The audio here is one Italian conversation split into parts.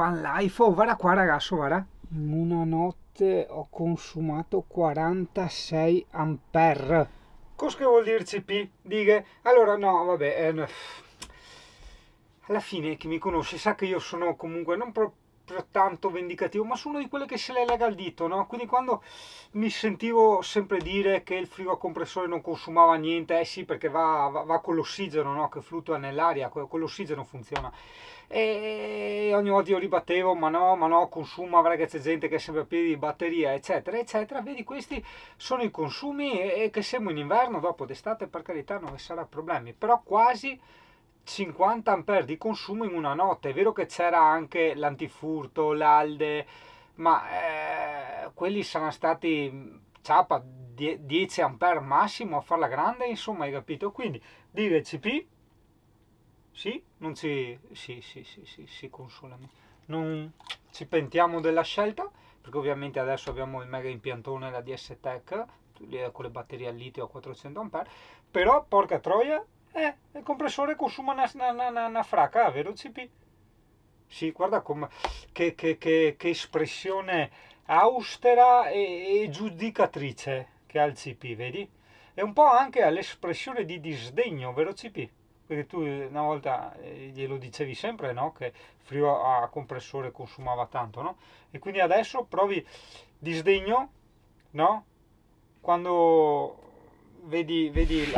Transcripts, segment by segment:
van life, oh, guarda qua ragazzo, guarda. In una notte ho consumato 46 ampere. Cosa che vuol dire CP? Dighe? Allora no, vabbè, alla fine chi mi conosce sa che io sono comunque non proprio tanto vendicativo, ma sono di quelle che se le lega al dito, no? Quindi quando mi sentivo sempre dire che il frigo a compressore non consumava niente, eh sì, perché va con l'ossigeno, no? Che fluttua nell'aria, con l'ossigeno funziona. E ogni volta io ribattevo, ma no, consuma, perché c'è gente che è sempre a piedi di batteria, eccetera, eccetera. Vedi, questi sono i consumi e che siamo in inverno, dopo d'estate per carità non vi sarà problemi, però quasi 50 ampere di consumo in una notte. È vero che c'era anche l'antifurto, l'alde, ma quelli sono stati ciapa 10 ampere massimo a farla grande, insomma, hai capito? Quindi dire CP, sì, non ci, si consolano. Non ci pentiamo della scelta, perché ovviamente adesso abbiamo il mega impiantone, la DS Tech, con le batterie al litio a 400 ampere, però porca troia, il compressore consuma una fraca, vero CP? Sì, guarda che espressione austera e giudicatrice che ha il CP, vedi? E un po' anche all'espressione di disdegno, vero CP? Perché tu una volta glielo dicevi sempre, no? Che il frigo a compressore consumava tanto, no? E quindi adesso provi disdegno, no? Quando vedi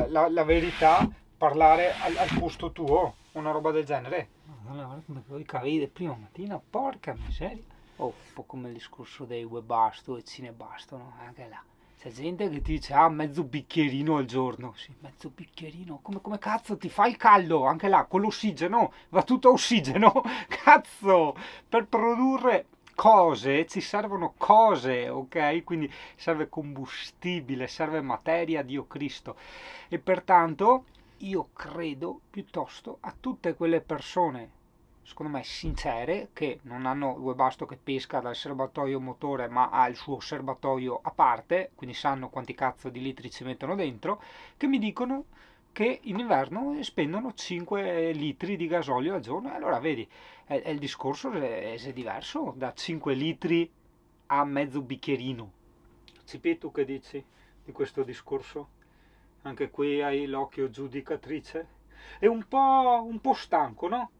la verità parlare al posto tuo, una roba del genere. Madonna, guarda come voi capite prima mattina, porca miseria. Oh, un po' come il discorso dei webasto e cinebasto, no? Anche là. C'è gente che ti dice, ah, mezzo bicchierino al giorno. Sì, mezzo bicchierino. Come cazzo ti fa il caldo? Anche là, con l'ossigeno. Va tutto a ossigeno. Cazzo! Per produrre cose ci servono cose, ok? Quindi serve combustibile, serve materia, Dio Cristo. E pertanto io credo piuttosto a tutte quelle persone, secondo me sincere, che non hanno il webasto che pesca dal serbatoio motore, ma ha il suo serbatoio a parte, quindi sanno quanti cazzo di litri ci mettono dentro, che mi dicono che in inverno spendono 5 litri di gasolio al giorno. E allora vedi, il discorso è diverso da 5 litri a mezzo bicchierino. Cipi, tu che dici di questo discorso? Anche qui hai l'occhio giudicatrice. È un po' stanco, no?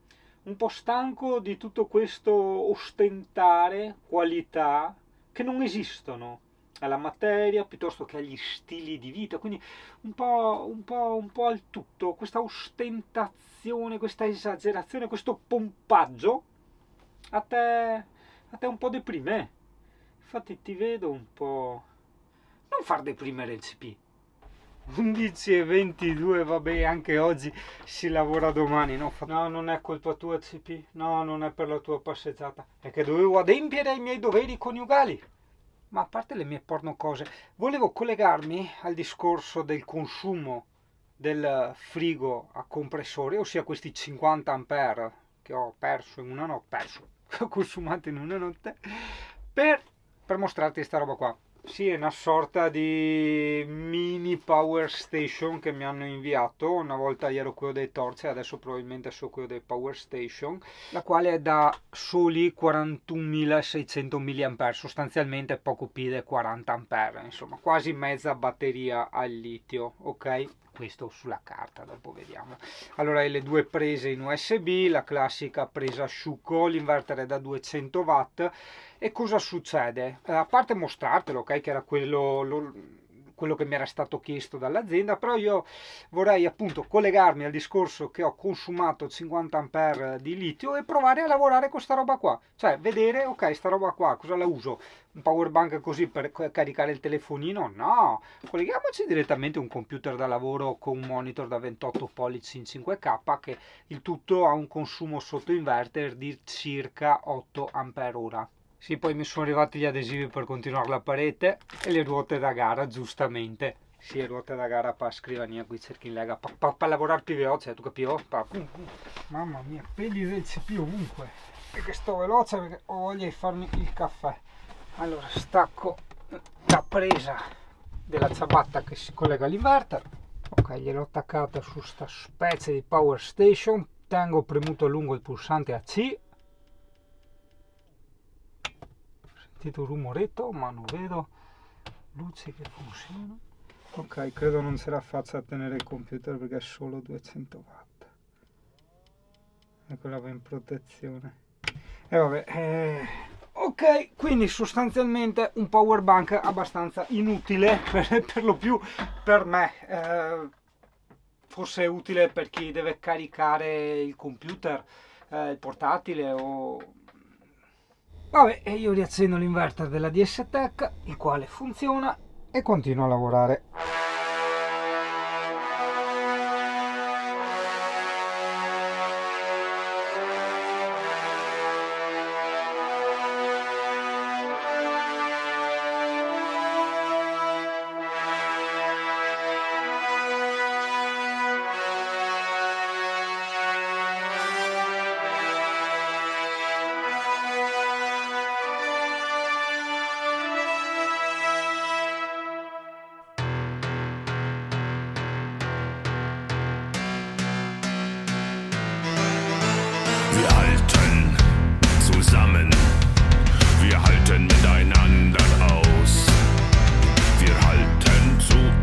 Un po' stanco di tutto questo ostentare qualità che non esistono alla materia piuttosto che agli stili di vita, quindi un po' al tutto, questa ostentazione, questa esagerazione, questo pompaggio a te un po' deprime. Infatti ti vedo un po'. Non far deprimere il CP. 11 e 22, vabbè, anche oggi si lavora domani, no? No, non è colpa tua, CP, no, non è per la tua passeggiata, è che dovevo adempiere ai miei doveri coniugali. Ma a parte le mie porno cose, volevo collegarmi al discorso del consumo del frigo a compressore, ossia questi 50 ampere che ho perso in una notte, che ho consumato in una notte, per, per mostrarti questa roba qua. Sì, è una sorta di mini power station che mi hanno inviato. Una volta io ero quello dei torce, adesso probabilmente sono quello dei power station, la quale è da soli 41.600 mAh, sostanzialmente poco più di 40 ampere, insomma, quasi mezza batteria al litio, ok? Questo sulla carta, dopo vediamo. Allora hai le due prese in USB, la classica presa asciugo, l'inverter è da 200 watt. E cosa succede? A parte mostrartelo, ok, che era quello che mi era stato chiesto dall'azienda, però io vorrei appunto collegarmi al discorso che ho consumato 50 ampere di litio e provare a lavorare con sta roba qua, cioè vedere, ok, sta roba qua cosa la uso? Un power bank così per caricare il telefonino? No, colleghiamoci direttamente a un computer da lavoro con un monitor da 28 pollici in 5K, che il tutto ha un consumo sotto inverter di circa 8 ampere ora. Sì, poi mi sono arrivati gli adesivi per continuare la parete e le ruote da gara, giustamente. Sì, ruote da gara per scrivania, qui cerchi in lega, per lavorare più veloce, tu capivo? Mamma mia, peli del CP ovunque. Perché sto veloce, perché ho voglia di farmi il caffè. Allora, stacco la presa della ciabatta che si collega all'inverter. Ok, gliel'ho attaccata su sta specie di power station. Tengo premuto a lungo il pulsante AC. sentito rumoretto, ma non vedo luci che funzionano. Ok, credo non ce la faccia a tenere il computer perché è solo 200 watt. Ecco la ben protezione. E vabbè, ok, quindi sostanzialmente un power bank abbastanza inutile, per lo più per me. Forse è utile per chi deve caricare il computer, il portatile o... Vabbè, e io riaccendo l'inverter della DS Tech, il quale funziona e continua a lavorare. Wir halten zusammen, wir halten miteinander aus, wir halten zusammen.